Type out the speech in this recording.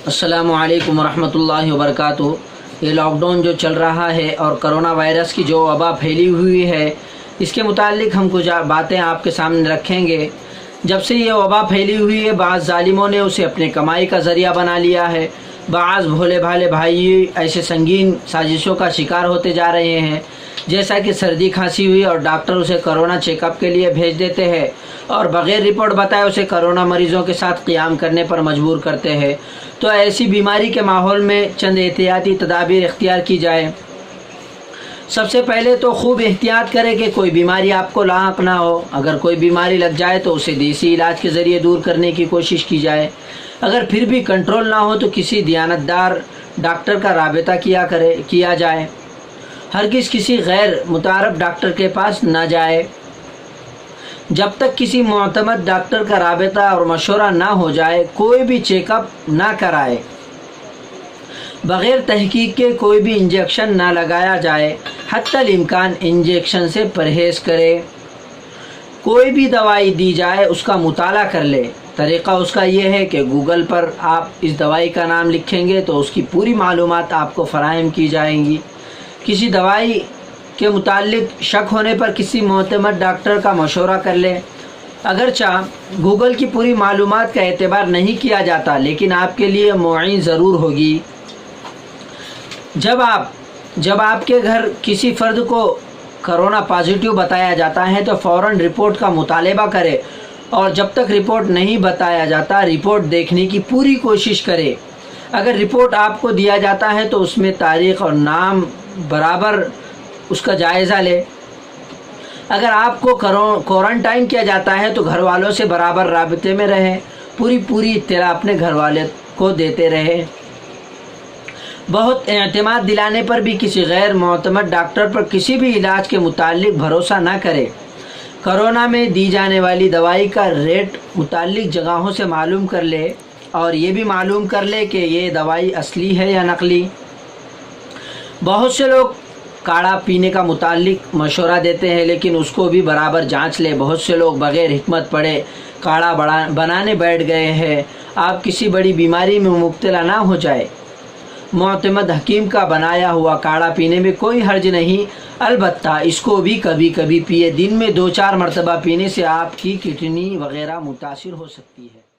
السلام علیکم ورحمۃ اللہ وبرکاتہ۔ یہ لاک ڈاؤن جو چل رہا ہے اور کرونا وائرس کی جو وبا پھیلی ہوئی ہے، اس کے متعلق ہم کچھ باتیں آپ کے سامنے رکھیں گے۔ جب سے یہ وبا پھیلی ہوئی ہے، بعض ظالموں نے اسے اپنے کمائی کا ذریعہ بنا لیا ہے۔ بعض بھولے بھالے بھائی ایسے سنگین سازشوں کا شکار ہوتے جا رہے ہیں، جیسا کہ سردی کھانسی ہوئی اور ڈاکٹر اسے کرونا چیک اپ کے لیے بھیج دیتے ہیں اور بغیر رپورٹ بتائے اسے کرونا مریضوں کے ساتھ قیام کرنے پر مجبور کرتے ہیں۔ تو ایسی بیماری کے ماحول میں چند احتیاطی تدابیر اختیار کی جائے۔ سب سے پہلے تو خوب احتیاط کریں کہ کوئی بیماری آپ کو لاحق نہ ہو۔ اگر کوئی بیماری لگ جائے تو اسے دیسی علاج کے ذریعے دور کرنے کی کوشش کی جائے۔ اگر پھر بھی کنٹرول نہ ہو تو کسی دیانتدار ڈاکٹر کا رابطہ کیا جائے۔ ہرگز کسی غیر متعارف ڈاکٹر کے پاس نہ جائے جب تک کسی معتمد ڈاکٹر کا رابطہ اور مشورہ نہ ہو جائے۔ کوئی بھی چیک اپ نہ کرائے، بغیر تحقیق کے کوئی بھی انجیکشن نہ لگایا جائے، حتی الامکان انجیکشن سے پرہیز کرے۔ کوئی بھی دوائی دی جائے اس کا مطالعہ کر لے۔ طریقہ اس کا یہ ہے کہ گوگل پر آپ اس دوائی کا نام لکھیں گے تو اس کی پوری معلومات آپ کو فراہم کی جائیں گی۔ کسی دوائی کے متعلق شک ہونے پر کسی معتمد ڈاکٹر کا مشورہ کر لیں۔ اگرچہ گوگل کی پوری معلومات کا اعتبار نہیں کیا جاتا، لیکن آپ کے لیے معین ضرور ہوگی۔ جب آپ کے گھر کسی فرد کو کرونا پازیٹیو بتایا جاتا ہے تو فوراً رپورٹ کا مطالبہ کرے، اور جب تک رپورٹ نہیں بتایا جاتا رپورٹ دیکھنے کی پوری کوشش کرے۔ اگر رپورٹ آپ کو دیا جاتا ہے تو اس میں تاریخ اور نام برابر اس کا جائزہ لے۔ اگر آپ کو کوارنٹائن کیا جاتا ہے تو گھر والوں سے برابر رابطے میں رہیں، پوری اطلاع اپنے گھر والے کو دیتے رہیں۔ بہت اعتماد دلانے پر بھی کسی غیر معتمد ڈاکٹر پر کسی بھی علاج کے متعلق بھروسہ نہ کرے۔ کرونا میں دی جانے والی دوائی کا ریٹ متعلق جگہوں سے معلوم کر لے، اور یہ بھی معلوم کر لے کہ یہ دوائی اصلی ہے یا نقلی۔ بہت سے لوگ کاڑھا پینے کا متعلق مشورہ دیتے ہیں، لیکن اس کو بھی برابر جانچ لے۔ بہت سے لوگ بغیر حکمت پڑھے کاڑھا بنانے بیٹھ گئے ہیں۔ آپ کسی بڑی بیماری میں مبتلا نہ ہو جائے۔ معتمد حکیم کا بنایا ہوا کاڑھا پینے میں کوئی حرج نہیں، البتہ اس کو بھی کبھی کبھی پیے۔ دن میں 2-4 مرتبہ پینے سے آپ کی کڈنی وغیرہ متاثر ہو سکتی ہے۔